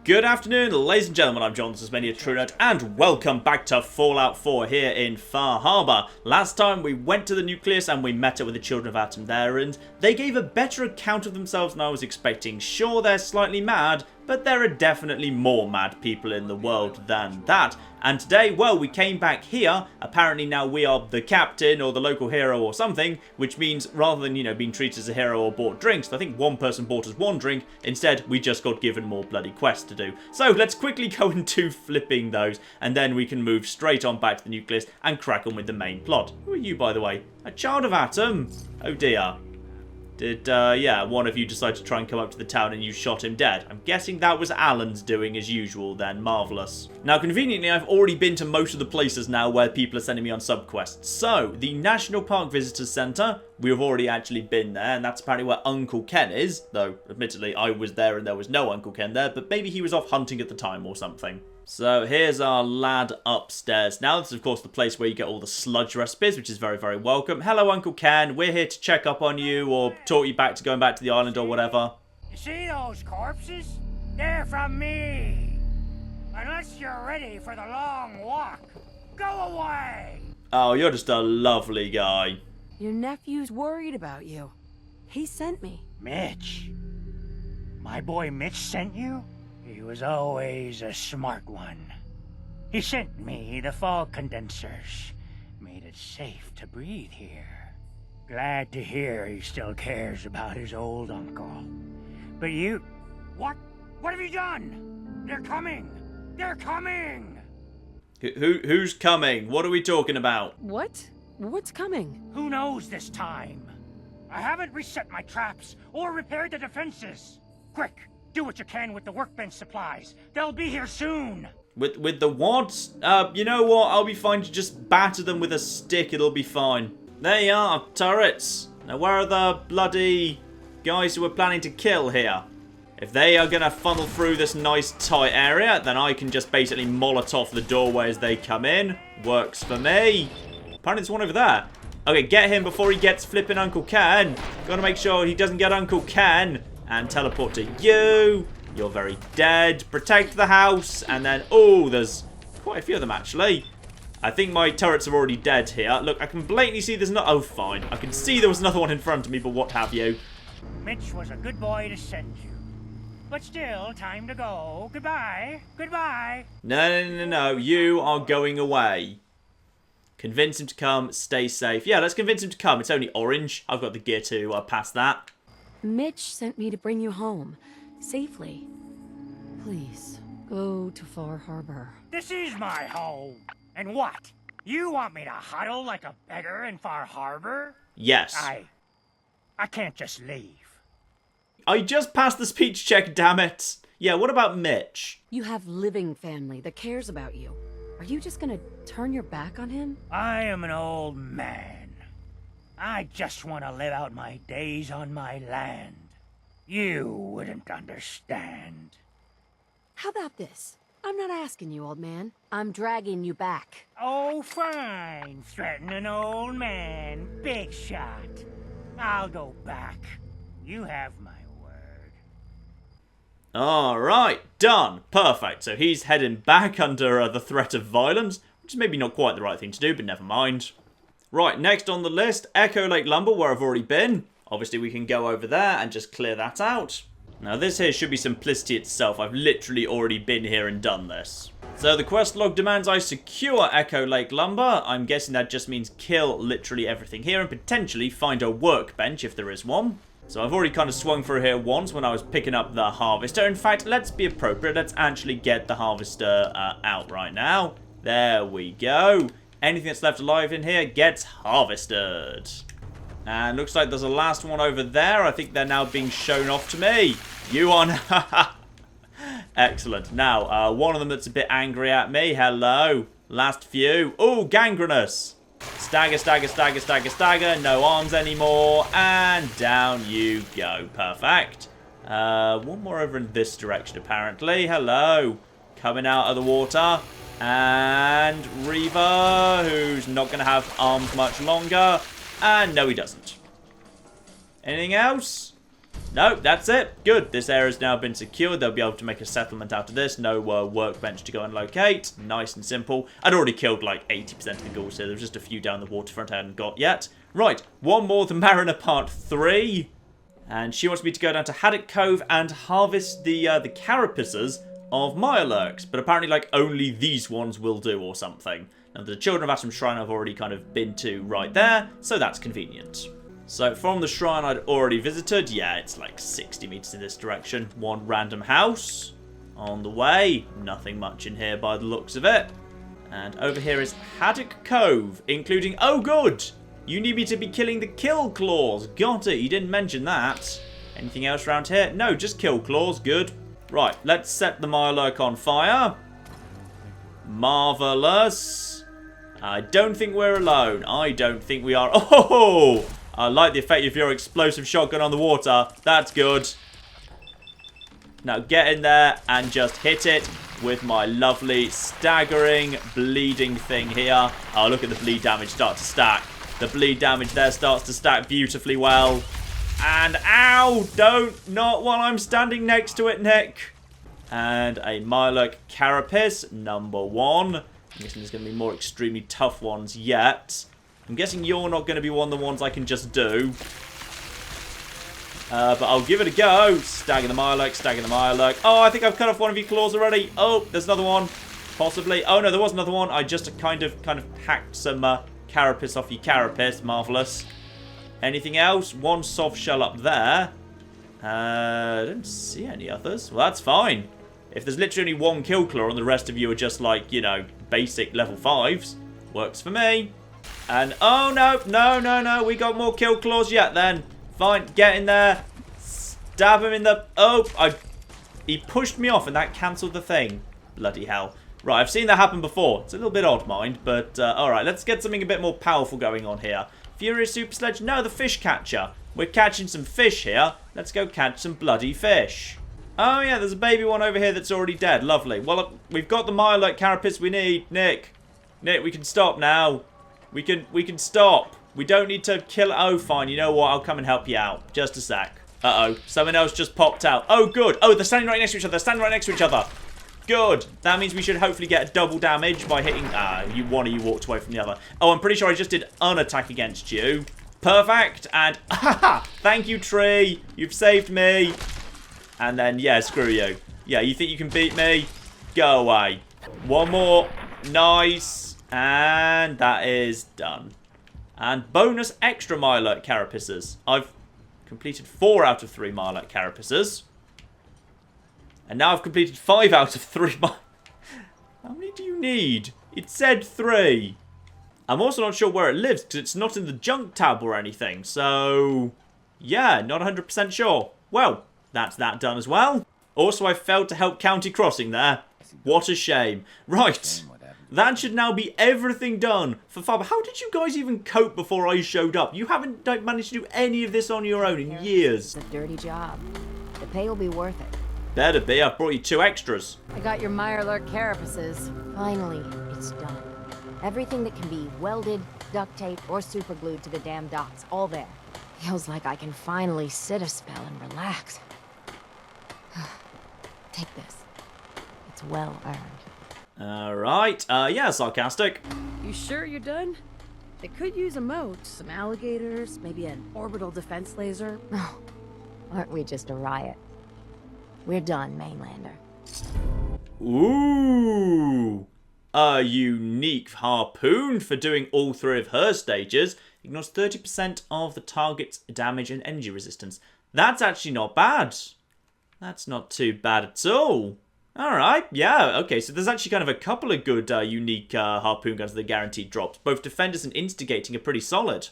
Good afternoon, ladies and gentlemen, I'm John, this is Mania TrueNerd, and welcome back to Fallout 4 here in Far Harbor. Last time we went to the Nucleus and we met up with the Children of Atom there, and they gave a better account of themselves than I was expecting. Sure, they're slightly mad, but there are definitely more mad people in the world than that. And today, well, we came back here. Apparently now we are the captain or the local hero or something, which means rather than, being treated as a hero or bought drinks, I think one person bought us one drink, instead we just got given more bloody quests to do. So let's quickly go into flipping those, and then we can move straight on back to the Nucleus and crack on with the main plot. Who are you, by the way? A child of Atom? Oh dear. Did, one of you decide to try and come up to the town and you shot him dead? I'm guessing that was Alan's doing as usual then. Marvellous. Now, conveniently, I've already been to most of the places now where people are sending me on subquests. So, the National Park Visitors Centre, we have already actually been there, and that's apparently where Uncle Ken is. Though, admittedly, I was there and there was no Uncle Ken there, but maybe he was off hunting at the time or something. So here's our lad upstairs. Now this is of course the place where you get all the sludge recipes, which is very, very welcome. Hello Uncle Ken, we're here to check up on you or talk you back to going back to the island or whatever. You see those corpses? They're from me. Unless you're ready for the long walk, go away. Oh, you're just a lovely guy. Your nephew's worried about you. He sent me. Mitch. My boy Mitch sent you? He was always a smart one. He sent me the fog condensers. Made it safe to breathe here. Glad to hear he still cares about his old uncle. But you... What? What have you done? They're coming! They're coming! Who's coming? What are we talking about? What? What's coming? Who knows this time? I haven't reset my traps or repaired the defenses. Quick! Do what you can with the workbench supplies. They'll be here soon. With the what? You know what? I'll be fine to just batter them with a stick. It'll be fine. There you are, turrets. Now where are the bloody guys who we're planning to kill here? If they are going to funnel through this nice tight area, then I can just basically Molotov the doorway as they come in. Works for me. Apparently there's one over there. Okay, get him before he gets flipping Uncle Ken. Gotta make sure he doesn't get Uncle Ken. And teleport to you. You're very dead. Protect the house. And then, oh, there's quite a few of them, actually. I think my turrets are already dead here. Look, I can blatantly see there's not... Oh, fine. I can see there was another one in front of me, but what have you. Mitch was a good boy to send you. But still, time to go. Goodbye. Goodbye. No. You are going away. Convince him to come. Stay safe. Yeah, let's convince him to come. It's only orange. I've got the gear to pass that. Mitch sent me to bring you home. Safely. Please, go to Far Harbor. This is my home. And what? You want me to huddle like a beggar in Far Harbor? Yes. I can't just leave. I just passed the speech check, damn it. Yeah, what about Mitch? You have living family that cares about you. Are you just gonna turn your back on him? I am an old man. I just want to live out my days on my land. You wouldn't understand. How about this? I'm not asking you, old man. I'm dragging you back. Oh, fine. Threaten an old man. Big shot. I'll go back. You have my word. Alright, done. Perfect. So he's heading back under the threat of violence, which is maybe not quite the right thing to do, but never mind. Right, next on the list, Echo Lake Lumber, where I've already been. Obviously, we can go over there and just clear that out. Now, this here should be simplicity itself. I've literally already been here and done this. So, the quest log demands I secure Echo Lake Lumber. I'm guessing that just means kill literally everything here and potentially find a workbench if there is one. So, I've already kind of swung through here once when I was picking up the harvester. In fact, let's be appropriate. Let's actually get the harvester out right now. There we go. Anything that's left alive in here gets harvested. And looks like there's a last one over there. I think they're now being shown off to me. You on? Excellent. Now, one of them that's a bit angry at me. Hello. Last few. Oh, gangrenous. Stagger, stagger, stagger, stagger, stagger. No arms anymore. And down you go. Perfect. One more over in this direction, apparently. Hello. Coming out of the water. And Reaver, who's not going to have arms much longer. And no, he doesn't. Anything else? No, that's it. Good. This area's now been secured. They'll be able to make a settlement out of this. No workbench to go and locate. Nice and simple. I'd already killed like 80% of the ghouls here. There was just a few down the waterfront I hadn't got yet. Right, one more, the Mariner Part 3. And she wants me to go down to Haddock Cove and harvest the carapaces of mirelurks. But apparently, like, only these ones will do or something. Now, the Children of Atom Shrine I've already kind of been to right there, so that's convenient. So, from the shrine I'd already visited, yeah, it's like 60 meters in this direction. One random house on the way. Nothing much in here by the looks of it. And over here is Haddock Cove, including... Oh, good! You need me to be killing the kill claws. Got it. You didn't mention that. Anything else around here? No, just kill claws. Good. Right, let's set the mirelurk on fire. Marvelous. I don't think we're alone. I don't think we are. Oh! I like the effect of your explosive shotgun on the water. That's good. Now get in there and just hit it with my lovely staggering bleeding thing here. Oh, look at the bleed damage start to stack. The bleed damage there starts to stack beautifully well. And ow! Not while I'm standing next to it, Nick. And a mirelurk carapace, number 1. I'm guessing there's going to be more extremely tough ones yet. I'm guessing you're not going to be one of the ones I can just do. But I'll give it a go. Stagger the mirelurk, stagger the mirelurk. Oh, I think I've cut off one of your claws already. Oh, there's another one. Possibly. Oh, no, there was another one. I just kind of hacked some carapace off your carapace. Marvellous. Anything else? One soft shell up there. I don't see any others. Well, that's fine. If there's literally only one kill claw and the rest of you are just like, you know, basic level 5s, works for me. And, oh, no, we got more kill claws yet then. Fine, get in there. Stab him in the... Oh, he pushed me off and that cancelled the thing. Bloody hell. Right, I've seen that happen before. It's a little bit odd, mind, but alright, let's get something a bit more powerful going on here. Furious Super Sledge? No, the fish catcher. We're catching some fish here. Let's go catch some bloody fish. Oh, yeah, there's a baby one over here that's already dead. Lovely. Well, we've got the mirelurk carapace we need. Nick, we can stop now. We can stop. We don't need to kill... Oh, fine. You know what? I'll come and help you out. Just a sec. Uh-oh. Someone else just popped out. Oh, good. Oh, they're standing right next to each other. They're standing right next to each other. Good. That means we should hopefully get a double damage by hitting... one of you walked away from the other. Oh, I'm pretty sure I just did an attack against you. Perfect. And... Thank you, tree. You've saved me. And then, yeah, screw you. Yeah, you think you can beat me? Go away. One more. Nice. And that is done. And bonus extra mirelurk carapaces. I've completed 4 out of 3 mirelurk carapaces. And now I've completed 5 out of 3 How many do you need? It said 3. I'm also not sure where it lives because it's not in the junk tab or anything. So, yeah, not 100% sure. Well, that's that done as well. Also, I failed to help County Crossing there. What a shame. Right. That should now be everything done for Faber. How did you guys even cope before I showed up? You haven't managed to do any of this on your own in years. It's a dirty job. The pay will be worth it. Better be. I've brought you 2 extras. I got your mirelurk carapaces. Finally, it's done. Everything that can be welded, duct taped, or superglued to the damn docks, all there. Feels like I can finally sit a spell and relax. Take this. It's well earned. Alright. Yeah, sarcastic. You sure you're done? They could use a moat, some alligators, maybe an orbital defense laser. Oh, aren't we just a riot? We're done, Mainlander. Ooh. A unique harpoon for doing all 3 of her stages. Ignores 30% of the target's damage and energy resistance. That's actually not bad. That's not too bad at all. Alright, yeah, okay, so there's actually kind of a couple of good unique harpoon guns that are guaranteed drops. Both Defenders and Instigating are pretty solid.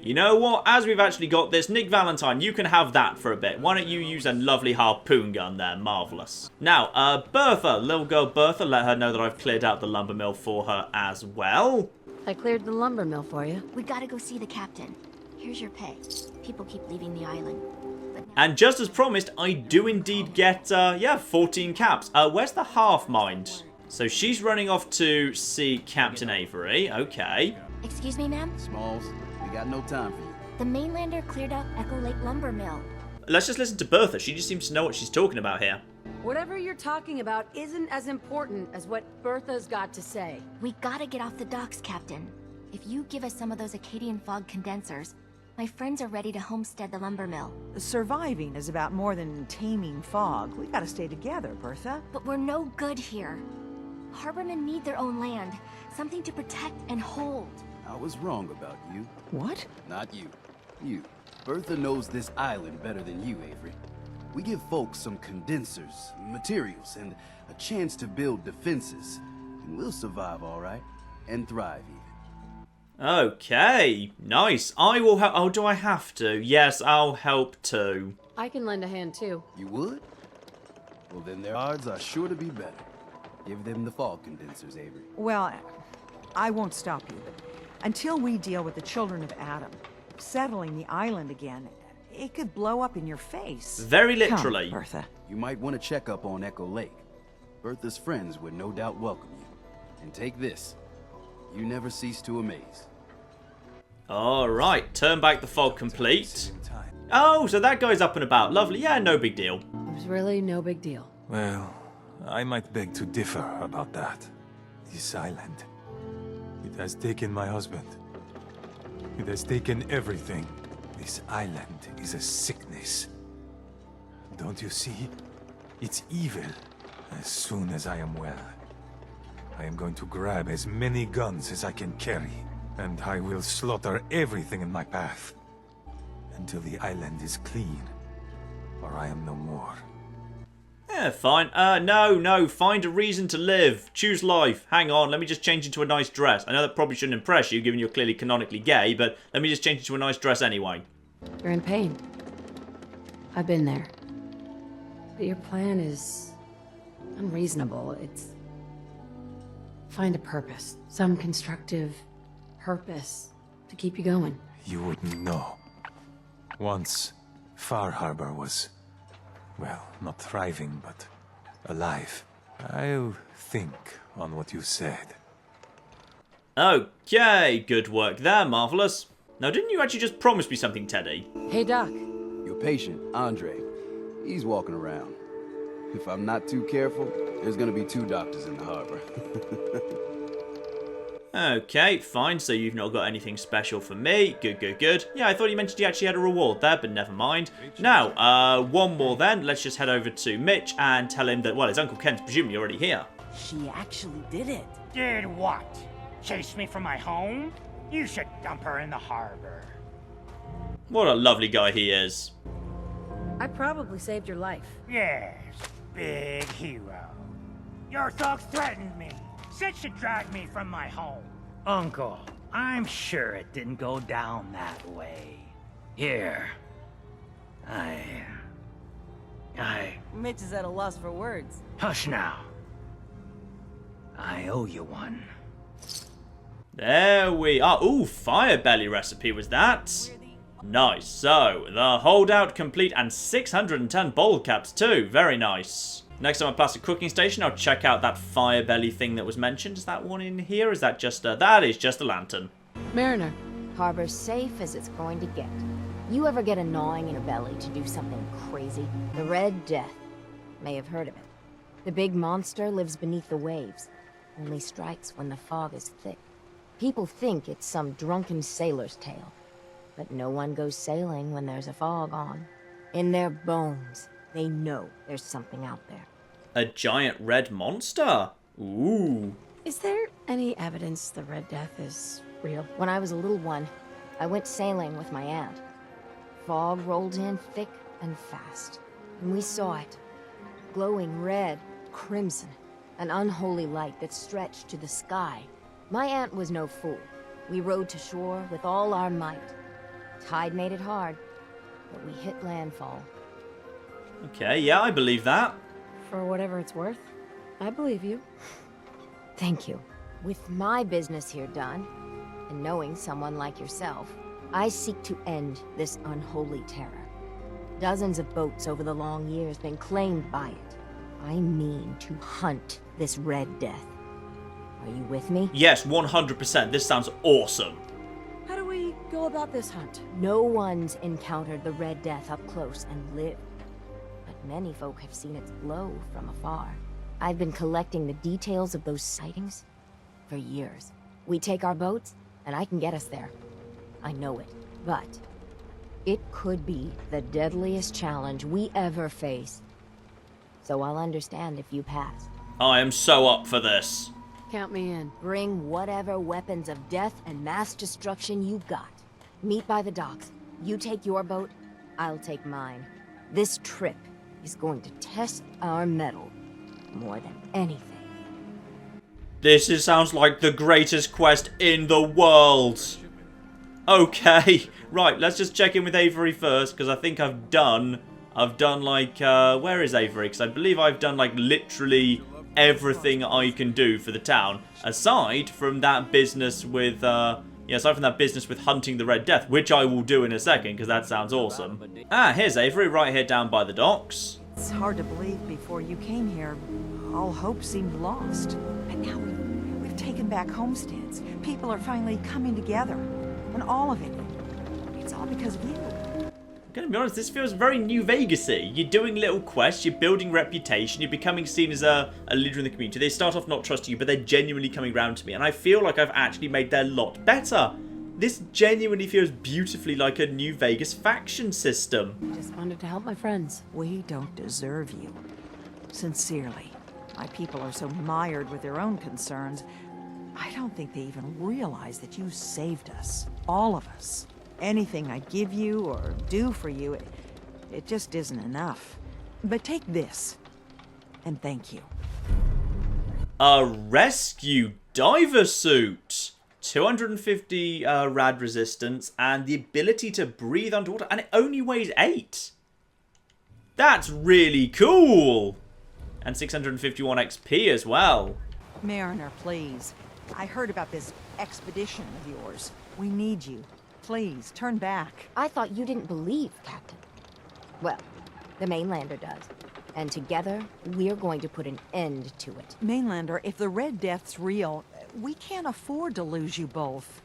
You know what, as we've actually got this, Nick Valentine, you can have that for a bit. Why don't you use a lovely harpoon gun there, marvellous. Now, Bertha, little girl Bertha, let her know that I've cleared out the lumber mill for her as well. I cleared the lumber mill for you. We gotta go see the captain. Here's your pay. People keep leaving the island. And just as promised, I do indeed get, 14 caps. Where's the half mind? So she's running off to see Captain Avery. Okay. Excuse me, ma'am? Smalls, we got no time for you. The Mainlander cleared out Echo Lake Lumber Mill. let's just listen to Bertha. She just seems to know what she's talking about here. Whatever you're talking about isn't as important as what Bertha's got to say. We gotta get off the docks, Captain. If you give us some of those Acadian fog condensers, my friends are ready to homestead the lumber mill. Surviving is about more than taming fog. We gotta stay together, Bertha. But we're no good here. Harbormen need their own land, something to protect and hold. I was wrong about you. What? Not you. You. Bertha knows this island better than you, Avery. We give folks some condensers, materials, and a chance to build defenses. And we'll survive all right. And thrive even. Okay, nice. I will help. Oh, do I have to? Yes, I'll help too. I can lend a hand too. You would? Well, then their odds are sure to be better. Give them the fog condensers, Avery. Well, I won't stop you. Until we deal with the children of Adam, settling the island again, it could blow up in your face. Very literally. Come, Bertha. You might want to check up on Echo Lake. Bertha's friends would no doubt welcome you. And take this. You never cease to amaze. Alright, turn back the fog complete. Oh, so that guy's up and about. Lovely. Yeah, no big deal. It was really no big deal. Well, I might beg to differ about that. This island. It has taken my husband. It has taken everything. This island is a sickness. Don't you see? It's evil. As soon as I am well, I am going to grab as many guns as I can carry, and I will slaughter everything in my path until the island is clean, or I am no more. Yeah, fine. No. Find a reason to live. Choose life. Hang on, let me just change into a nice dress. I know that probably shouldn't impress you, given you're clearly canonically gay, but let me just change into a nice dress anyway. You're in pain. I've been there. But your plan is unreasonable. It's find a purpose, some constructive purpose to keep you going. You wouldn't know. Once, Far Harbor was, well, not thriving, but alive. I'll think on what you said. Okay, good work there, Marvelous. Now, didn't you actually just promise me something, Teddy? Hey, Doc. Your patient, Andre, he's walking around. If I'm not too careful, there's gonna be 2 doctors in the harbor. Okay, fine, so you've not got anything special for me. Good. Yeah, I thought you mentioned you actually had a reward there, but never mind. Now, one more then. Let's just head over to Mitch and tell him that, well, his Uncle Ken's presumably already here. She actually did it. Did what? Chase me from my home? You should dump her in the harbor. What a lovely guy he is. I probably saved your life. Yes, big hero. Your thugs threatened me. Said she'd drag me from my home. Uncle, I'm sure it didn't go down that way. Here. Mitch is at a loss for words. Hush now. I owe you one. There we are. Ooh, fire belly recipe was that. Nice. So, the holdout complete and 610 bowl caps too. Very nice. Next on my plastic cooking station, I'll check out that fire belly thing that was mentioned. Is that one in here? Is that just a... That is just a lantern. Mariner. Harbor's safe as it's going to get. You ever get a gnawing in your belly to do something crazy? The Red Death. May have heard of it. The big monster lives beneath the waves. Only strikes when the fog is thick. People think it's some drunken sailor's tale. But no one goes sailing when there's a fog on. In their bones, they know there's something out there. A giant red monster? Ooh. Is there any evidence the Red Death is real? When I was a little one, I went sailing with my aunt. Fog rolled in thick and fast, and we saw it. Glowing red, crimson, an unholy light that stretched to the sky. My aunt was no fool. We rowed to shore with all our might. Tide made it hard, but we hit landfall. Okay, yeah, I believe that. For whatever it's worth, I believe you. Thank you. With my business here done, and knowing someone like yourself, I seek to end this unholy terror. Dozens of boats over the long years been claimed by it. I mean to hunt this Red Death. Are you with me? Yes, 100%. This sounds awesome. How do we go about this hunt? No one's encountered the Red Death up close and lived, but many folk have seen its glow from afar. I've been collecting the details of those sightings for years. We take our boats, and I can get us there. I know it, but it could be the deadliest challenge we ever face. So I'll understand if you pass. I am so up for this. Count me in. Bring whatever weapons of death and mass destruction you've got. Meet by the docks. You take your boat, I'll take mine. This trip is going to test our mettle more than anything. Sounds like the greatest quest in the world. Okay, right, let's just check in with Avery first, because I think I've done like, where is Avery? Because I believe I've done like literally everything I can do for the town, aside from that business with, hunting the Red Death, which I will do in a second, because that sounds awesome. Ah, here's Avery, right here down by the docks. It's hard to believe before you came here, all hope seemed lost. But now we've taken back homesteads. People are finally coming together. And all of it, it's all because of you. I'm gonna be honest, this feels very New Vegas-y. You're doing little quests, you're building reputation, you're becoming seen as a leader in the community. They start off not trusting you, but they're genuinely coming around to me. And I feel like I've actually made their lot better. This genuinely feels beautifully like a New Vegas faction system. Just wanted to help my friends. We don't deserve you. Sincerely. My people are so mired with their own concerns, I don't think they even realize that you saved us. All of us. Anything I give you or do for you, it just isn't enough. But take this, and thank you. A rescue diver suit. 250 rad resistance and the ability to breathe underwater, and it only weighs 8. That's really cool. And 651 XP as well. Mariner, please. I heard about this expedition of yours. We need you. Please, turn back. I thought you didn't believe, Captain. Well, the Mainlander does. And together, we're going to put an end to it. Mainlander, if the Red Death's real, we can't afford to lose you both.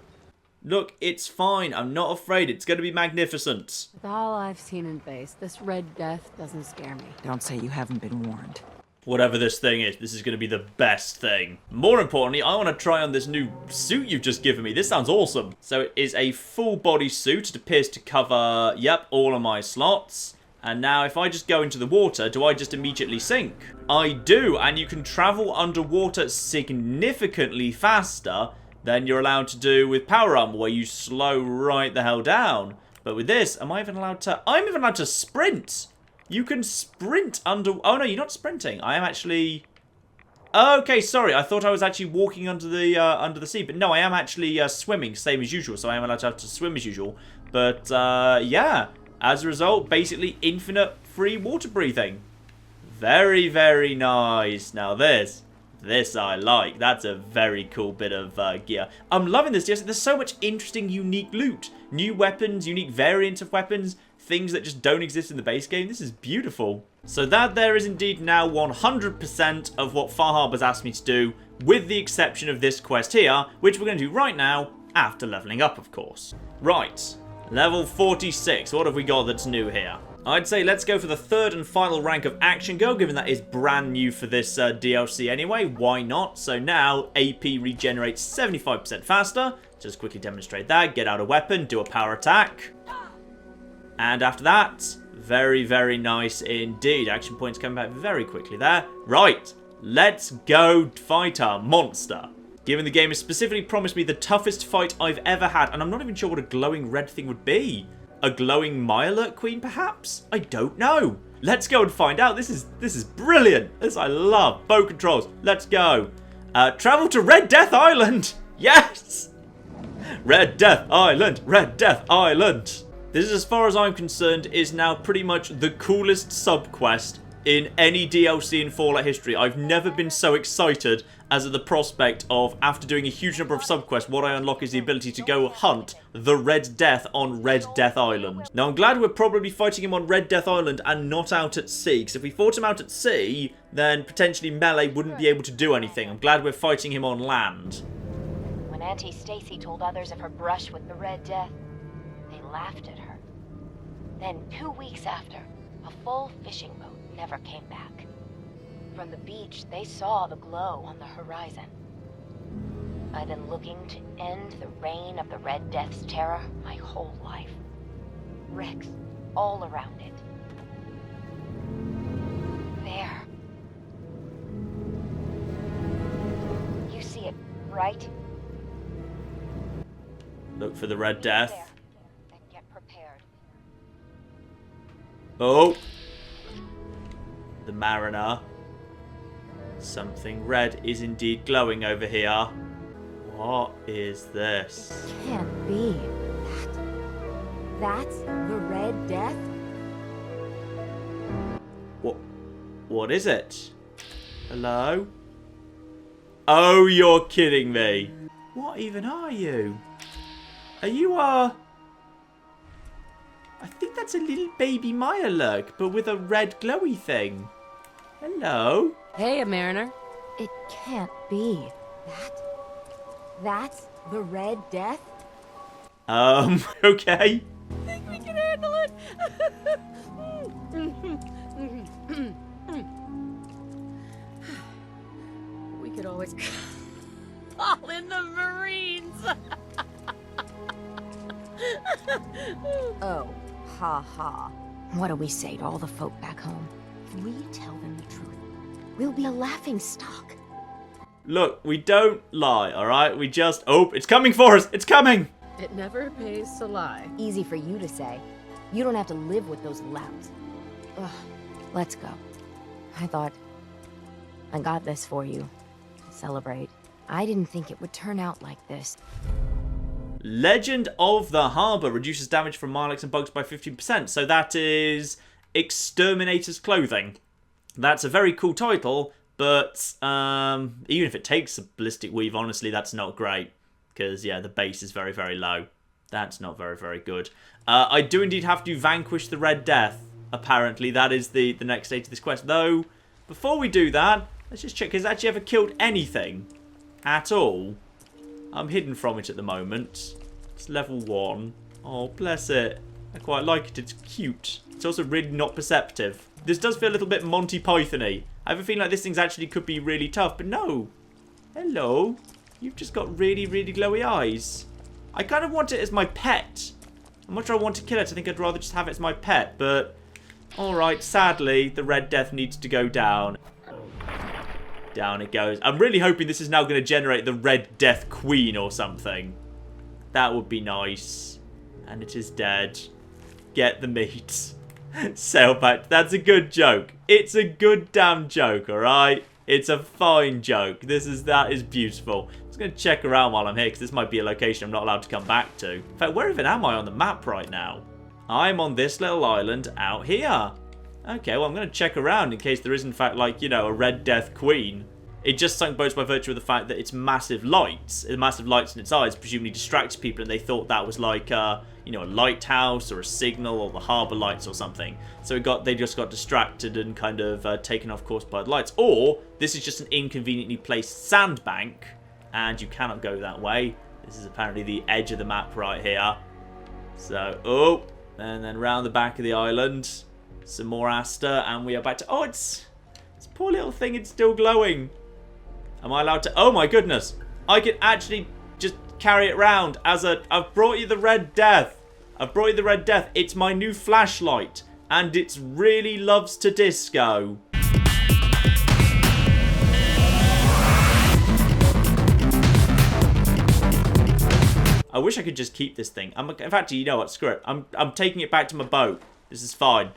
Look, it's fine. I'm not afraid. It's going to be magnificent. With all I've seen in base, this Red Death doesn't scare me. Don't say you haven't been warned. Whatever this thing is, this is going to be the best thing. More importantly, I want to try on this new suit you've just given me. This sounds awesome. So it is a full body suit. It appears to cover, yep, all of my slots. And now if I just go into the water, do I just immediately sink? I do, and you can travel underwater significantly faster than you're allowed to do with power armor, where you slow right the hell down. But with this, am I even allowed to... I'm even allowed to sprint! You can sprint under... Oh no, you're not sprinting. I am actually... Okay, sorry. I thought I was actually walking under the sea. But no, I am actually swimming, same as usual. So I am allowed to have to swim as usual. But, yeah. As a result, basically infinite free water breathing. Very, very nice. Now this I like. That's a very cool bit of gear. I'm loving this. Yes, there's so much interesting, unique loot. New weapons, unique variants of weapons. Things that just don't exist in the base game. This is beautiful. So that there is indeed now 100% of what Far Harbor's asked me to do, with the exception of this quest here, which we're going to do right now, after leveling up, of course. Right. Level 46. What have we got that's new here? I'd say let's go for the third and final rank of Action Girl, given that is brand new for this DLC anyway. Why not? So now, AP regenerates 75% faster. Just quickly demonstrate that. Get out a weapon, do a power attack. And after that, very, very nice indeed. Action points come back very quickly there. Right, let's go fight a monster. Given the game has specifically promised me the toughest fight I've ever had, and I'm not even sure what a glowing red thing would be. A glowing mirelurk queen, perhaps? I don't know. Let's go and find out. This is brilliant. This I love. Bow controls. Let's go. Travel to Red Death Island. Yes. Red Death Island. Red Death Island. This is, as far as I'm concerned, is now pretty much the coolest sub-quest in any DLC in Fallout history. I've never been so excited as at the prospect of, after doing a huge number of subquests, what I unlock is the ability to go hunt the Red Death on Red Death Island. Now, I'm glad we're probably fighting him on Red Death Island and not out at sea, because if we fought him out at sea, then potentially Melee wouldn't be able to do anything. I'm glad we're fighting him on land. When Auntie Stacy told others of her brush with the Red Death, laughed at her. Then 2 weeks after, a full fishing boat never came back. From the beach, they saw the glow on the horizon. I've been looking to end the reign of the Red Death's terror my whole life. Wrecks all around it. There. You see it, right? Look for the Red Death. There, and get prepared. Oh! The Mariner. Something red is indeed glowing over here. What is this? Can't be. That's the Red Death? What is it? Hello? Oh, you're kidding me. What even are you? Are you I think that's a little baby mirelurk, but with a red glowy thing. Hello? Hey, a mariner. It can't be. That's the Red Death? Okay. I think we can handle it. We could always call in the Marines. Oh, ha ha. What do we say to all the folk back home? If we tell them the truth, we'll be a laughing stock. Look, we don't lie, alright? We just... Oh, it's coming for us! It's coming! It never pays to lie. Easy for you to say. You don't have to live with those louts. Ugh, let's go. I thought I got this for you to celebrate. I didn't think it would turn out like this. Legend of the Harbour reduces damage from Milex and bugs by 15%. So that is Exterminator's Clothing. That's a very cool title, but even if it takes a ballistic weave, honestly, that's not great. Because, yeah, the base is very, very low. That's not very, very good. I do indeed have to vanquish the Red Death, apparently. That is the next stage of this quest. Though, before we do that, let's just check. Has it actually ever killed anything at all? I'm hidden from it at the moment. It's level 1. Oh, bless it. I quite like it. It's cute. It's also really not perceptive. This does feel a little bit Monty Python-y. I have a feeling like this thing actually could be really tough, but no. Hello. You've just got really, really glowy eyes. I kind of want it as my pet. I'm not sure I want to kill it. I think I'd rather just have it as my pet, but... Alright, sadly, the Red Death needs to go down. Down it goes. I'm really hoping this is now going to generate the Red Death Queen or something. That would be nice. And it is dead. Get the meat. Sail back. That's a good joke. It's a good damn joke, alright? It's a fine joke. That is beautiful. I'm just going to check around while I'm here, because this might be a location I'm not allowed to come back to. In fact, where even am I on the map right now? I'm on this little island out here. Okay, well, I'm going to check around in case there is, in fact, like, you know, a Red Death Queen. It just sunk boats by virtue of the fact that its massive lights in its eyes presumably distracted people, and they thought that was like, you know, a lighthouse or a signal or the harbour lights or something. So they just got distracted and kind of taken off course by the lights. Or this is just an inconveniently placed sandbank, and you cannot go that way. This is apparently the edge of the map right here. So, oh, and then round the back of the island, some more Aster, and we are back to... Oh, it's poor little thing. It's still glowing. Am I allowed to... Oh my goodness. I can actually just carry it round as a... I've brought you the Red Death. I've brought you the Red Death. It's my new flashlight. And it really loves to disco. I wish I could just keep this thing. In fact, you know what? Screw it. I'm taking it back to my boat. This is fine.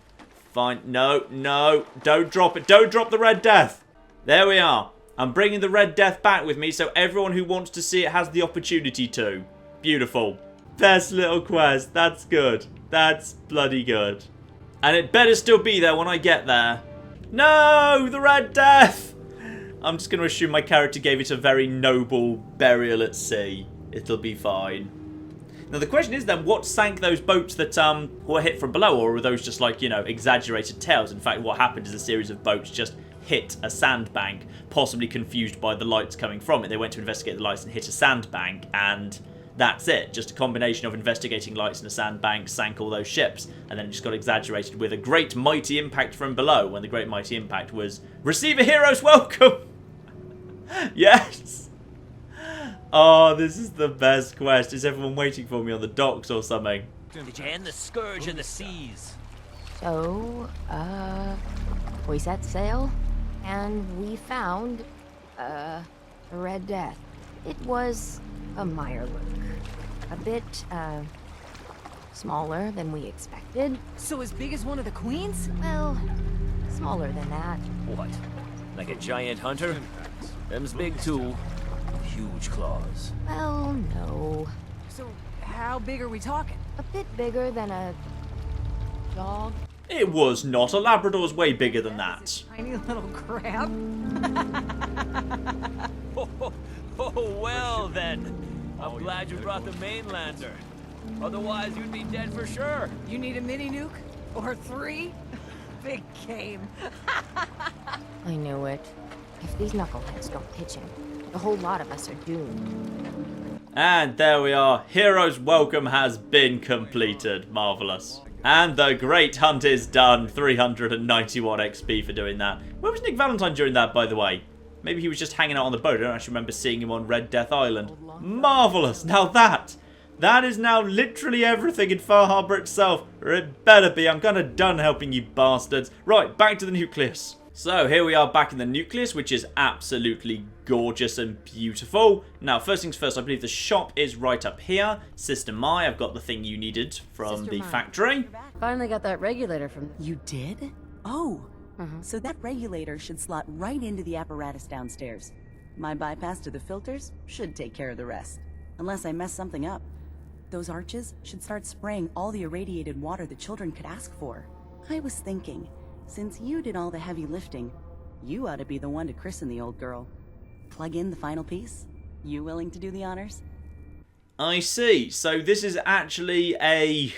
Fine. No, no. Don't drop it. Don't drop the Red Death. There we are. I'm bringing the Red Death back with me so everyone who wants to see it has the opportunity to. Beautiful. Best little quest. That's good. That's bloody good. And it better still be there when I get there. No! The Red Death! I'm just going to assume my character gave it a very noble burial at sea. It'll be fine. Now the question is then, what sank those boats that were hit from below? Or were those just like, you know, exaggerated tales? In fact, what happened is a series of boats just hit a sandbank, possibly confused by the lights coming from it. They went to investigate the lights and hit a sandbank, and that's it. Just a combination of investigating lights in a sandbank sank all those ships, and then it just got exaggerated with a great mighty impact from below, when the great mighty impact was receive a hero's welcome. Yes. Oh, this is the best quest. Is everyone waiting for me on the docks or something? Did you end the scourge of the seas? So, we set sail, and we found, the Red Death. It was a mirelurk. A bit, smaller than we expected. So as big as one of the queens? Well, smaller than that. What? Like a giant hunter? Them's big too. Huge claws. Well, no. So how big are we talking? A bit bigger than a dog. It was not. A Labrador's way bigger than that. Tiny little crab? Oh, well then. I'm glad you brought the mainlander. Otherwise, you'd be dead for sure. You need a mini nuke? Or 3? Big game. I knew it. If these knuckleheads don't pitch in, the whole lot of us are doomed. And there we are. Hero's welcome has been completed. Marvellous. And the great hunt is done. 391 XP for doing that. Where was Nick Valentine during that, by the way? Maybe he was just hanging out on the boat. I don't actually remember seeing him on Red Death Island. Marvellous. Now that is now literally everything in Far Harbor itself. Or it better be. I'm kind of done helping you bastards. Right, back to the Nucleus. So here we are back in the Nucleus, which is absolutely gorgeous and beautiful. Now, first things first, I believe the shop is right up here. Sister Mai, I've got the thing you needed from the factory. Finally got that regulator from... You did? Oh, so that regulator should slot right into the apparatus downstairs. My bypass to the filters should take care of the rest. Unless I mess something up. Those arches should start spraying all the irradiated water the children could ask for. I was thinking, since you did all the heavy lifting, you ought to be the one to christen the old girl. Plug in the final piece? You willing to do the honors? I see. So this is actually a...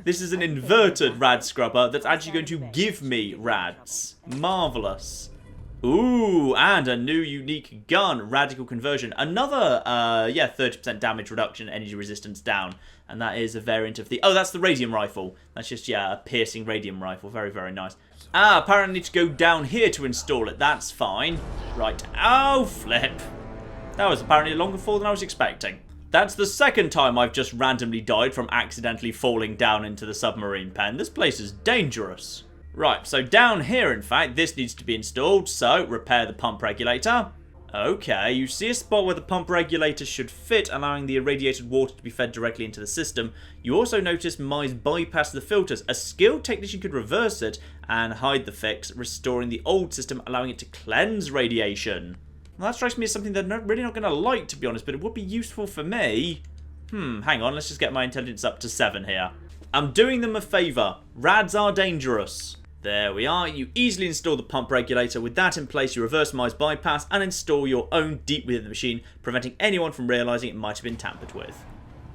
This is an inverted rad scrubber that's actually going to give me rads. Marvellous. Ooh, and a new unique gun. Radical conversion. Another, 30% damage reduction, energy resistance down. And that is a variant of the... Oh, that's the radium rifle. That's just, a piercing radium rifle. Very, very nice. Ah, apparently I need to go down here to install it. That's fine. Right. Oh, flip. That was apparently a longer fall than I was expecting. That's the second time I've just randomly died from accidentally falling down into the submarine pen. This place is dangerous. Right, so down here, in fact, this needs to be installed. So, repair the pump regulator. Okay, you see a spot where the pump regulator should fit, allowing the irradiated water to be fed directly into the system. You also notice Mai's bypass the filters. A skilled technician could reverse it and hide the fix, restoring the old system, allowing it to cleanse radiation. Well, that strikes me as something they're really not going to like, to be honest, but it would be useful for me. Hang on, let's just get my intelligence up to 7 here. I'm doing them a favour. Rads are dangerous. There we are. You easily install the pump regulator. With that in place, you reverse Mai's bypass and install your own deep within the machine, preventing anyone from realising it might have been tampered with.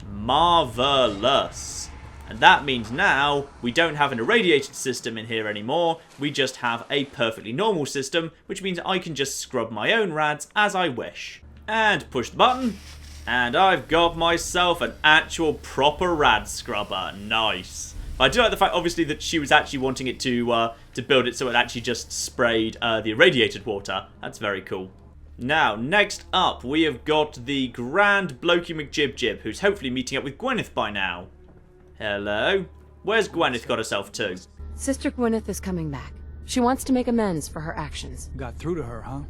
Marvellous. And that means now we don't have an irradiated system in here anymore. We just have a perfectly normal system, which means I can just scrub my own rads as I wish. And push the button, and I've got myself an actual proper rad scrubber. Nice. I do like the fact, obviously, that she was actually wanting it to build it so it actually just sprayed the irradiated water. That's very cool. Now, next up, we have got the Grand Blokey McJibjib, who's hopefully meeting up with Gwyneth by now. Hello? Where's Gwyneth got herself to? Sister Gwyneth is coming back. She wants to make amends for her actions. Got through to her, huh?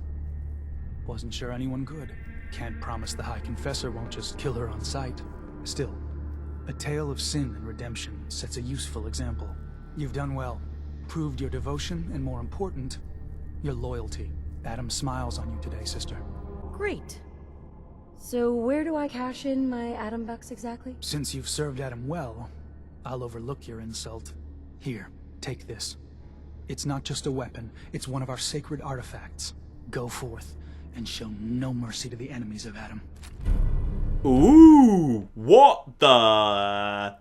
Wasn't sure anyone could. Can't promise the High Confessor won't just kill her on sight. Still, a tale of sin and redemption sets a useful example. You've done well. Proved your devotion, and more important, your loyalty. Adam smiles on you today, sister. Great. So where do I cash in my Adam bucks exactly? Since you've served Adam well, I'll overlook your insult. Here, take this. It's not just a weapon, it's one of our sacred artifacts. Go forth and show no mercy to the enemies of Adam. Ooh, what the...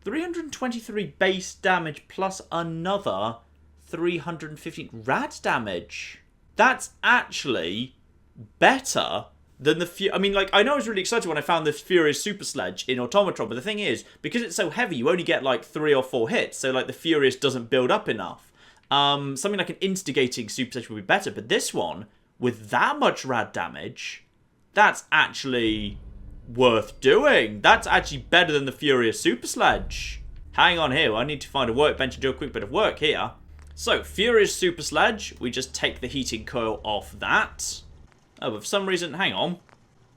323 base damage plus another 315 rad damage. That's actually better than the... I mean, like, I know I was really excited when I found this Furious Super Sledge in Automatron, but the thing is, because it's so heavy, you only get, like, 3 or 4 hits, so, like, the Furious doesn't build up enough. Something like an Instigating Super Sledge would be better, but this one, with that much rad damage, that's actually worth doing. That's actually better than the Furious Super Sledge. Hang on here, I need to find a workbench and do a quick bit of work here. So, Furious Super Sledge, we just take the heating coil off that. Oh, but for some reason, hang on.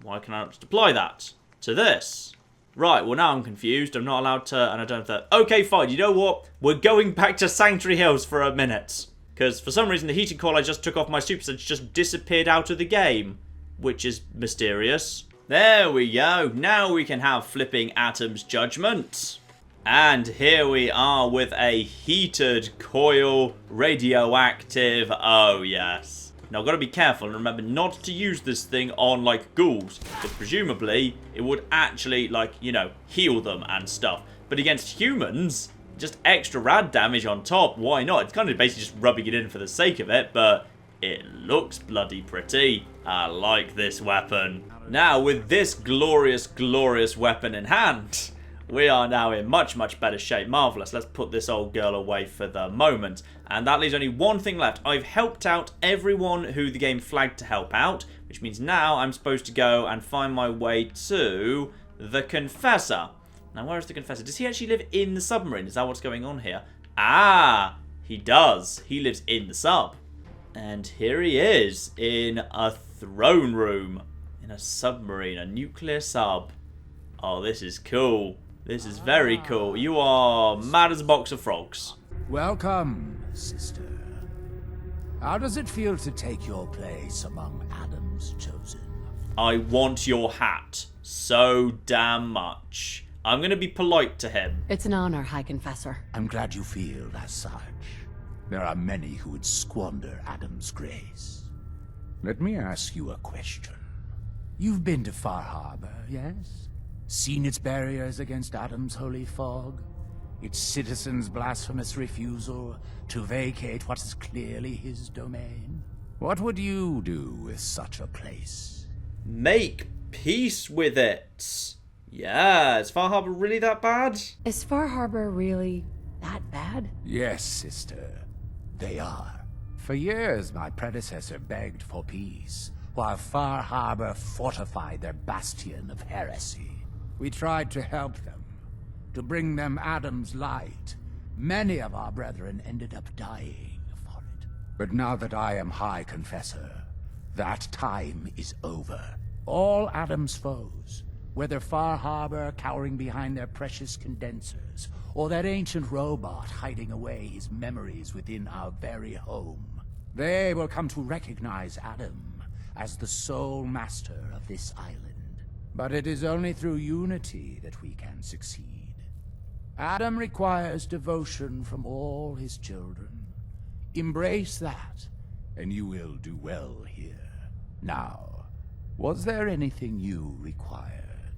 Why can I not just apply that to this? Right, well now I'm confused. I'm not allowed to, and I don't have that. Okay, fine, you know what? We're going back to Sanctuary Hills for a minute. Because for some reason, the heating coil I just took off my Super Sledge just disappeared out of the game. Which is mysterious. There we go. Now we can have flipping Atom's Judgment. And here we are with a heated coil, radioactive. Oh, yes. Now, I've got to be careful and remember not to use this thing on, like, ghouls. Because presumably, it would actually, like, you know, heal them and stuff. But against humans, just extra rad damage on top. Why not? It's kind of basically just rubbing it in for the sake of it, but it looks bloody pretty. I like this weapon. Now, with this glorious, glorious weapon in hand, we are now in much, much better shape. Marvellous. Let's put this old girl away for the moment. And that leaves only one thing left. I've helped out everyone who the game flagged to help out, which means now I'm supposed to go and find my way to the Confessor. Now, where is the Confessor? Does he actually live in the submarine? Is that what's going on here? Ah, he does. He lives in the sub. And here he is in a throne room in a submarine, a nuclear sub. Oh, this is cool. This is very cool. You are mad as a box of frogs. Welcome, sister. How does it feel to take your place among Adam's chosen? I want your hat so damn much. I'm going to be polite to him. It's an honor, High Confessor. I'm glad you feel as such. There are many who would squander Adam's grace. Let me ask you a question. You've been to Far Harbor, yes? Seen its barriers against Adam's holy fog? Its citizens' blasphemous refusal to vacate what is clearly his domain? What would you do with such a place? Make peace with it. Yeah, is Far Harbor really that bad? Is Far Harbor really that bad? Yes, sister. They are. For years, my predecessor begged for peace, while Far Harbor fortified their bastion of heresy. We tried to help them, to bring them Adam's light. Many of our brethren ended up dying for it. But now that I am High Confessor, that time is over. All Adam's foes, whether Far Harbor cowering behind their precious condensers, or that ancient robot hiding away his memories within our very home, they will come to recognize Adam as the sole master of this island. But it is only through unity that we can succeed. Adam requires devotion from all his children. Embrace that, and you will do well here. Now, was there anything you required?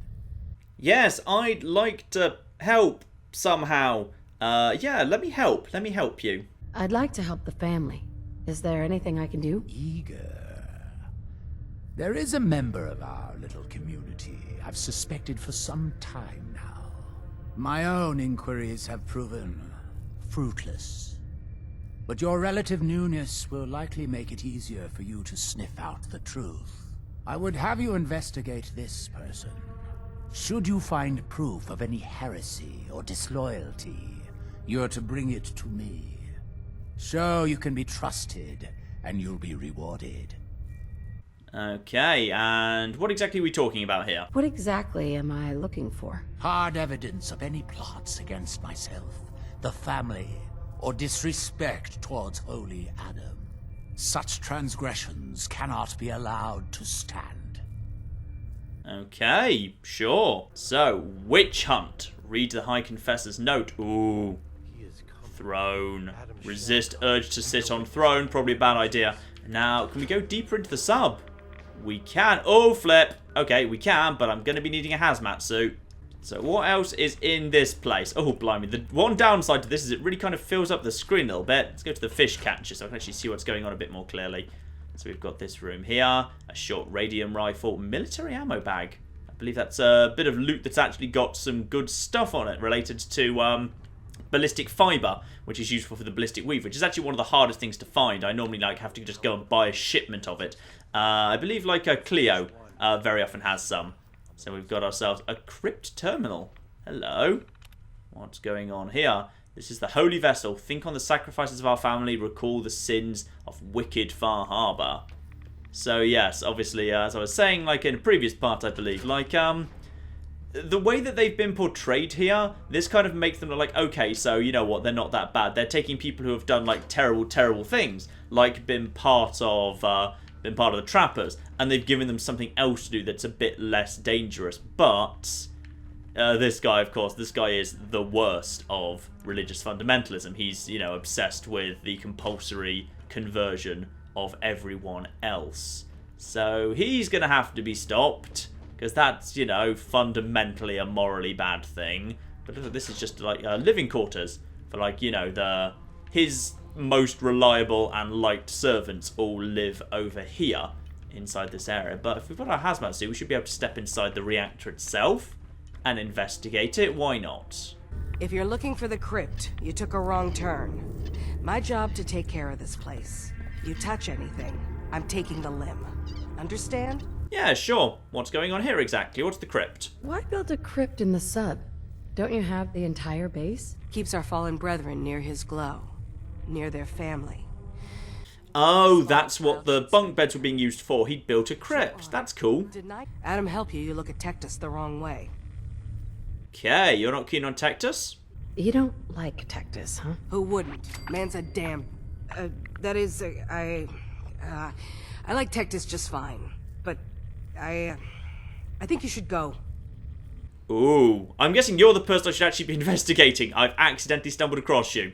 Yes, I'd like to help somehow. Yeah, let me help. Let me help you. I'd like to help the family. Is there anything I can do? Eager. There is a member of our little community I've suspected for some time now. My own inquiries have proven fruitless. But your relative newness will likely make it easier for you to sniff out the truth. I would have you investigate this person. Should you find proof of any heresy or disloyalty, you're to bring it to me. Show you can be trusted, and you'll be rewarded. Okay, and what exactly are we talking about here? What exactly am I looking for? Hard evidence of any plots against myself, the family, or disrespect towards Holy Adam. Such transgressions cannot be allowed to stand. Okay, sure. So, witch hunt. Read the High Confessor's note. Ooh. Throne. Resist urge to sit on throne. Probably a bad idea. Now, can we go deeper into the sub? We can. Oh, flip. Okay, we can, but I'm going to be needing a hazmat suit. So what else is in this place? Oh, blimey. The one downside to this is it really kind of fills up the screen a little bit. Let's go to the fish catcher so I can actually see what's going on a bit more clearly. So we've got this room here, a short radium rifle, military ammo bag. I believe that's a bit of loot that's actually got some good stuff on it related to ballistic fiber, which is useful for the ballistic weave, which is actually one of the hardest things to find. I normally have to just go and buy a shipment of it. I believe a Clio very often has some. So we've got ourselves a crypt terminal. Hello. What's going on here? This is the holy vessel. Think on the sacrifices of our family. Recall the sins of wicked Far Harbor. So yes, obviously, as I was saying, in a previous part, I believe, the way that they've been portrayed here, this kind of makes them look like, okay, so you know what, they're not that bad. They're taking people who have done terrible, terrible things, been part of the trappers, and they've given them something else to do that's a bit less dangerous. But this guy, of course, this guy is the worst of religious fundamentalism. He's, obsessed with the compulsory conversion of everyone else. So he's going to have to be stopped, because that's, fundamentally a morally bad thing. But this is just living quarters for his most reliable and liked servants all live over here inside this area. But if we've got our hazmat suit, we should be able to step inside the reactor itself and investigate it. Why not? If you're looking for the crypt, you took a wrong turn. My job to take care of this place. You touch anything, I'm taking the limb. Understand? Yeah, sure. What's going on here exactly? What's the crypt? Why build a crypt in the sub? Don't you have the entire base? Keeps our fallen brethren near his glow. Near their family. Oh, that's what the bunk beds were being used for. He'd built a crypt. That's cool. Didn't I? Adam help you, you look at Tectus the wrong way. Okay, you're not keen on Tectus? You don't like Tectus, huh? Who wouldn't? Man's a damn... that is, I like Tectus just fine. But I think you should go. Ooh, I'm guessing you're the person I should actually be investigating. I've accidentally stumbled across you.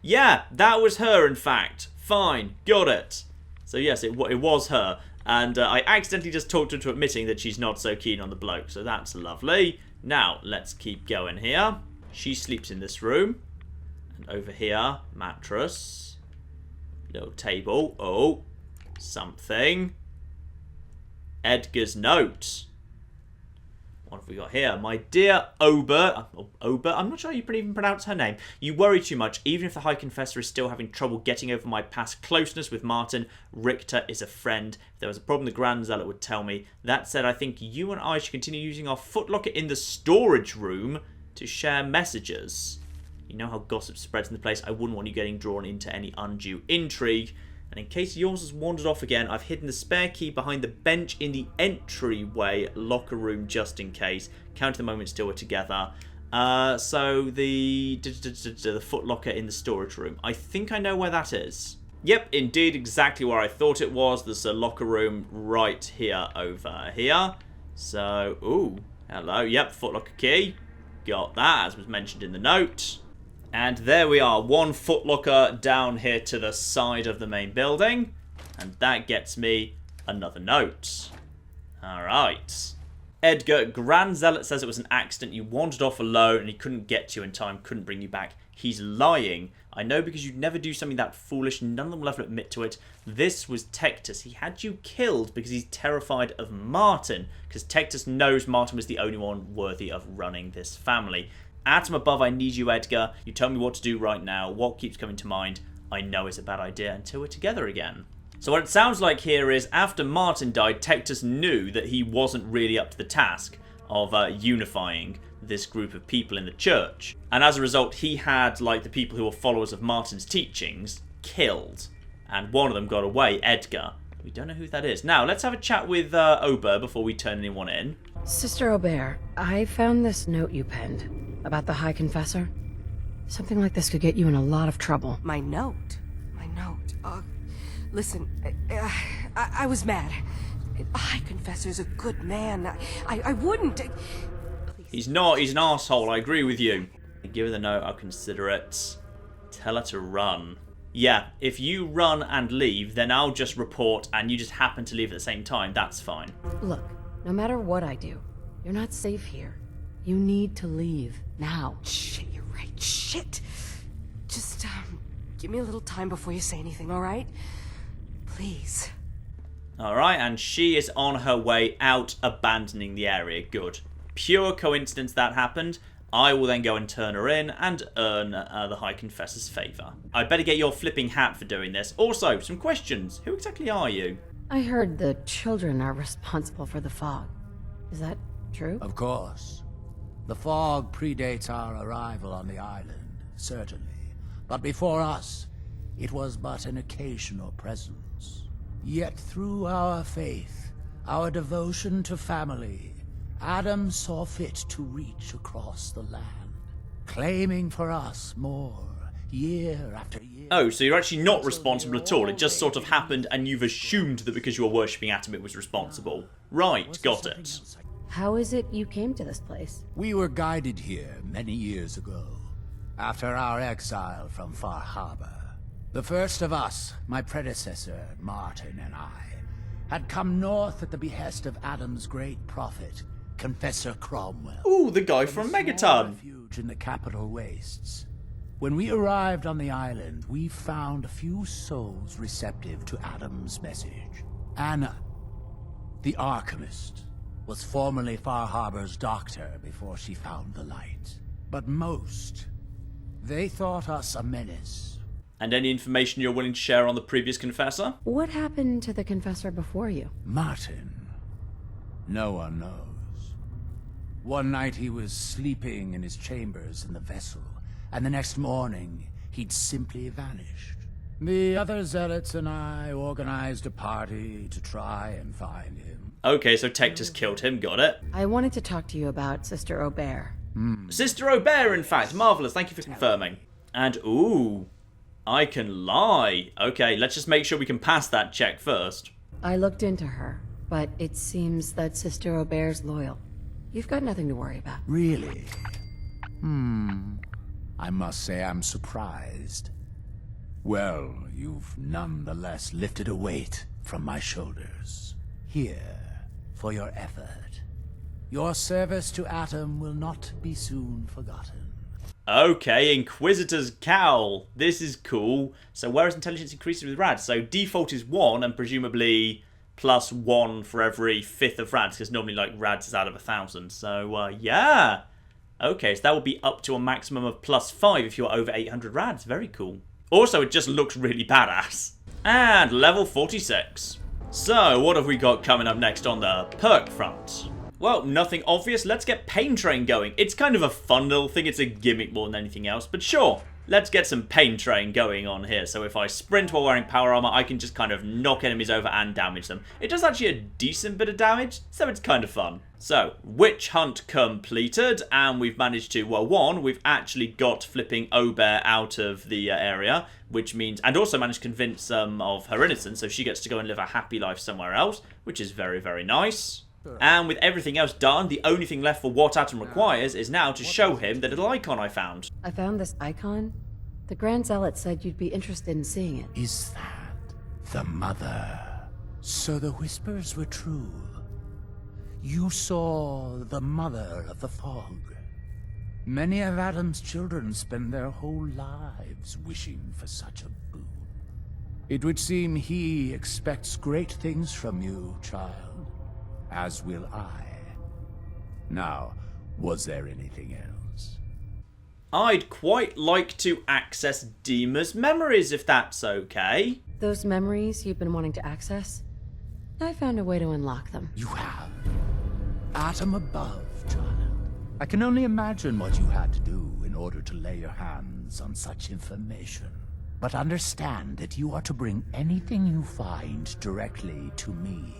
Yeah, that was her, in fact. Fine, got it. So yes, it was her. And I accidentally just talked her into admitting that she's not so keen on the bloke. So that's lovely. Now, let's keep going here. She sleeps in this room. And over here, mattress. Little table. Oh, something. Edgar's note. What have we got here? My dear Ober, I'm not sure how you even pronounce her name. You worry too much. Even if the High Confessor is still having trouble getting over my past closeness with Martin, Richter is a friend. If there was a problem, the Grand Zealot would tell me. That said, I think you and I should continue using our footlocker in the storage room to share messages. You know how gossip spreads in the place. I wouldn't want you getting drawn into any undue intrigue. And in case yours has wandered off again, I've hidden the spare key behind the bench in the entryway locker room just in case. Count the moments till we're together. So the footlocker in the storage room. I think I know where that is. Yep, indeed, exactly where I thought it was. There's a locker room right here over here. So, ooh, hello. Yep, footlocker key. Got that, as was mentioned in the note. And there we are, one footlocker down here to the side of the main building. And that gets me another note. Alright. Edgar, Grand Zealot says it was an accident. You wandered off alone and he couldn't get to you in time, couldn't bring you back. He's lying. I know because you'd never do something that foolish. None of them will ever admit to it. This was Tectus. He had you killed because he's terrified of Martin. Because Tectus knows Martin was the only one worthy of running this family. Atom above, I need you, Edgar. You tell me what to do right now. What keeps coming to mind? I know it's a bad idea until we're together again. So what it sounds like here is after Martin died, Tectus knew that he wasn't really up to the task of unifying this group of people in the church. And as a result, he had, like, the people who were followers of Martin's teachings killed. And one of them got away, Edgar. We don't know who that is. Now, let's have a chat with Ober before we turn anyone in. Sister Aubert, I found this note you penned about the High Confessor. Something like this could get you in a lot of trouble. My note? Listen, I was mad. The High Confessor's a good man. I wouldn't... He's not. He's an arsehole. I agree with you. Give her the note. I'll consider it. Tell her to run. Yeah, if you run and leave, then I'll just report and you just happen to leave at the same time. That's fine. Look, no matter what I do, you're not safe here. You need to leave. Now. Shit, you're right. Shit. Just, give me a little time before you say anything, all right? Please. Alright, and she is on her way out, abandoning the area. Good. Pure coincidence that happened. I will then go and turn her in and earn the High Confessor's favour. I better get your flipping hat for doing this. Also, some questions. Who exactly are you? I heard the children are responsible for the fog. Is that true? Of course. The fog predates our arrival on the island, certainly. But before us, it was but an occasional presence. Yet through our faith, our devotion to family, Adam saw fit to reach across the land, claiming for us more, year after year. Oh, so you're actually not responsible at all. It just sort of happened and you've assumed that because you were worshipping Adam it was responsible. Right, got it. How is it you came to this place? We were guided here many years ago, after our exile from Far Harbor. The first of us, my predecessor, Martin, and I, had come north at the behest of Adam's great prophet, Confessor Cromwell. Ooh, the guy from Megaton. Refuge in the capital wastes. When we arrived on the island, we found a few souls receptive to Adam's message. Anna, the Archivist, was formerly Far Harbor's doctor before she found the light. But most, they thought us a menace. And any information you're willing to share on the previous Confessor? What happened to the Confessor before you? Martin. No one knows. One night he was sleeping in his chambers in the vessel, and the next morning he'd simply vanished. The other zealots and I organized a party to try and find him. Okay, so Tectus killed him, got it. I wanted to talk to you about Sister Aubert. Sister Aubert, in fact. Marvellous, thank you for confirming. And, ooh, I can lie. Okay, let's just make sure we can pass that check first. I looked into her, but it seems that Sister Aubert's loyal. You've got nothing to worry about. Really? I must say I'm surprised. Well, you've nonetheless lifted a weight from my shoulders. Here, for your effort. Your service to Adam will not be soon forgotten. Okay, Inquisitor's Cowl. This is cool. So whereas intelligence increases with rads, so default is 1 and presumably +1 for every 5th of rads, because normally like rads is out of 1,000. So yeah. Okay, so that would be up to a maximum of +5 if you're over 800 rads. Very cool. Also, it just looks really badass. And level 46. So, what have we got coming up next on the perk front? Well, nothing obvious. Let's get Pain Train going. It's kind of a fun little thing. It's a gimmick more than anything else. But sure, let's get some Pain Train going on here. So if I sprint while wearing power armor, I can just kind of knock enemies over and damage them. It does actually a decent bit of damage, so it's kind of fun. So, Witch Hunt completed, and we've managed to, well, one, we've actually got flipping Aubert out of the area, which means, and also managed to convince of her innocence, so she gets to go and live a happy life somewhere else, which is very, very nice. And with everything else done, the only thing left for what Adam requires is now to show him the little icon I found. I found this icon. The Grand Zealot said you'd be interested in seeing it. Is that the mother? So the whispers were true. You saw the mother of the fog. Many of Adam's children spend their whole lives wishing for such a boon. It would seem he expects great things from you, child. As will I. Now, was there anything else? I'd quite like to access Dima's memories, if that's okay. Those memories you've been wanting to access? I found a way to unlock them. You have? Atom above, child. I can only imagine what you had to do in order to lay your hands on such information. But understand that you are to bring anything you find directly to me.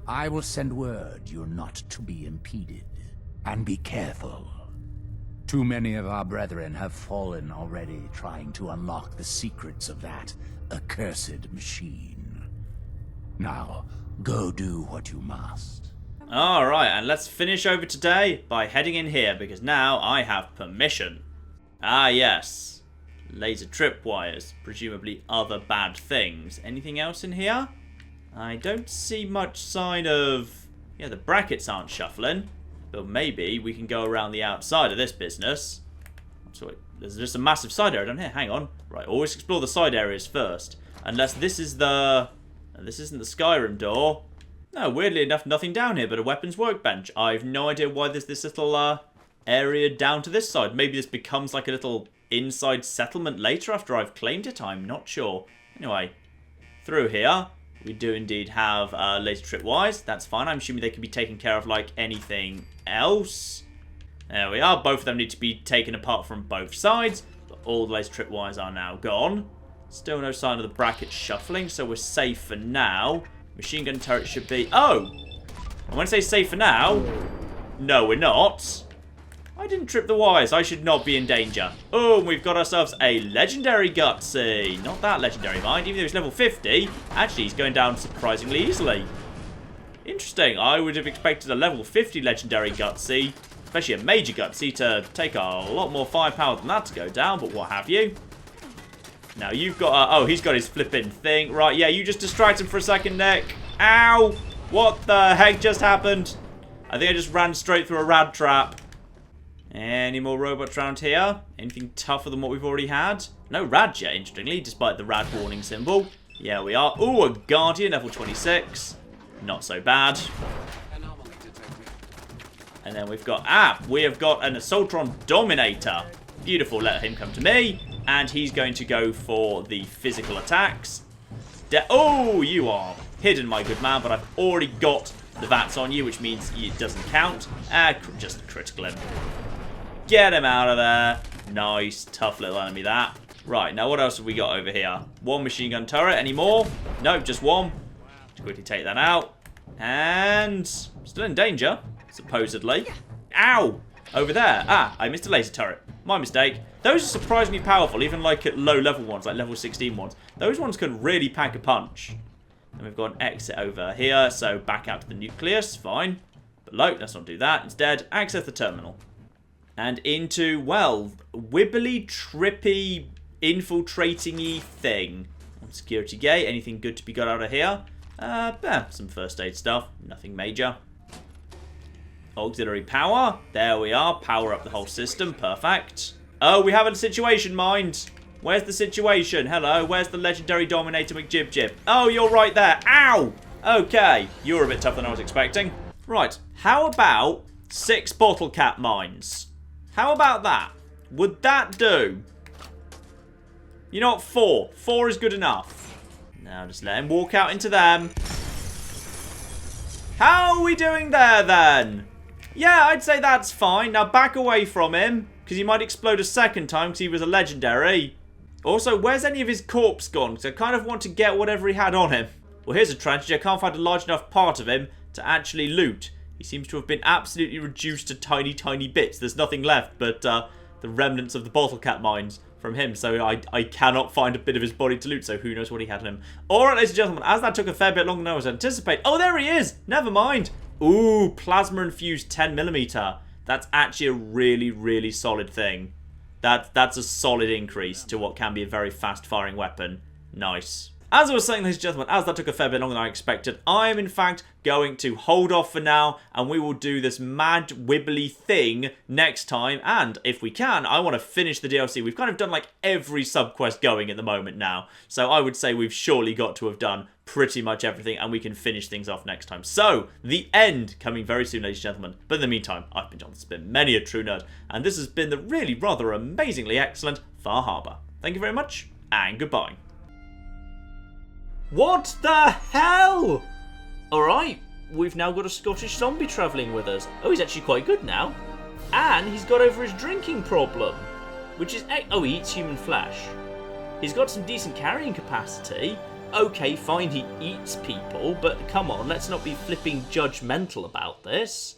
I will send word you're not to be impeded. And be careful. Too many of our brethren have fallen already trying to unlock the secrets of that accursed machine. Now, go do what you must. Alright, and let's finish over today by heading in here, because now I have permission. Ah, yes. Laser tripwires, presumably other bad things. Anything else in here? I don't see much sign of... Yeah, the brackets aren't shuffling. But maybe we can go around the outside of this business. So there's just a massive side area down here. Hang on. Right, always explore the side areas first. Unless this is the... This isn't the Skyrim door. No, weirdly enough, nothing down here but a weapons workbench. I've no idea why there's this little area down to this side. Maybe this becomes like a little inside settlement later after I've claimed it. I'm not sure. Anyway, through here, we do indeed have laser tripwires. That's fine. I'm assuming they can be taken care of like anything else. There we are. Both of them need to be taken apart from both sides. But all the laser tripwires are now gone. Still no sign of the bracket shuffling, so we're safe for now. Machine gun turret should be... Oh! And when I say safe for now... No, we're not. I didn't trip the wires. I should not be in danger. Oh, and we've got ourselves a legendary Gutsy. Not that legendary, mind. Even though he's level 50, actually he's going down surprisingly easily. Interesting. I would have expected a level 50 legendary Gutsy, especially a major Gutsy, to take a lot more firepower than that to go down, but what have you. Now you've got... oh, he's got his flipping thing. Right, yeah, you just distract him for a second, Nick. Ow! What the heck just happened? I think I just ran straight through a rad trap. Any more robots around here? Anything tougher than what we've already had? No rad yet, interestingly, despite the rad warning symbol. Yeah, we are. Ooh, a Guardian, level 26. Not so bad. And then we've got... we have got an Assaultron Dominator. Beautiful, let him come to me. And he's going to go for the physical attacks. Oh, you are hidden, my good man, but I've already got the VATS on you, which means it doesn't count. Just critical him. Get him out of there. Nice, tough little enemy that. Right, now what else have we got over here? One machine gun turret. Any more? Nope, just one. Let's quickly take that out. And still in danger, supposedly. Ow! Over there. I missed a laser turret. My mistake. Those are surprisingly powerful, even like at low level ones, like level 16 ones. Those ones can really pack a punch. And we've got an exit over here, so back out to the Nucleus. Fine. But look, let's not do that. Instead, access the terminal. And into, well, wibbly, trippy, infiltrating-y thing. Security gate. Anything good to be got out of here? Some first aid stuff. Nothing major. Auxiliary power. There we are. Power up the whole system. Perfect. Oh, we have a situation, mind. Where's the situation? Hello, where's the legendary Dominator McJib-Jib? Oh, you're right there. Ow! Okay, you're a bit tougher than I was expecting. Right, how about 6 bottle cap mines? How about that? Would that do? You know what, 4. 4 is good enough. Now just let him walk out into them. How are we doing there, then? Yeah, I'd say that's fine. Now back away from him, because he might explode a second time because he was a legendary. Also, where's any of his corpse gone? Because I kind of want to get whatever he had on him. Well, here's a tragedy. I can't find a large enough part of him to actually loot. He seems to have been absolutely reduced to tiny, tiny bits. There's nothing left but the remnants of the bottle cap mines from him. So I cannot find a bit of his body to loot. So who knows what he had on him. Alright, ladies and gentlemen, as that took a fair bit longer than I was anticipating. Oh, there he is! Never mind. Ooh, plasma-infused 10mm. That's actually a really, really solid thing. That's a solid increase to what can be a very fast-firing weapon. Nice. As I was saying, ladies and gentlemen, as that took a fair bit longer than I expected, I am in fact going to hold off for now, and we will do this mad wibbly thing next time. And if we can, I want to finish the DLC. We've kind of done like every subquest going at the moment now, so I would say we've surely got to have done pretty much everything, and we can finish things off next time. So, the end coming very soon, ladies and gentlemen. But in the meantime, I've been John, this has been many a true nerd, and this has been the really rather amazingly excellent Far Harbor. Thank you very much, and goodbye. What the hell? Alright, we've now got a Scottish zombie travelling with us. Oh, he's actually quite good now. And he's got over his drinking problem, which is... oh, he eats human flesh. He's got some decent carrying capacity. Okay, fine, he eats people, but come on, let's not be flipping judgmental about this.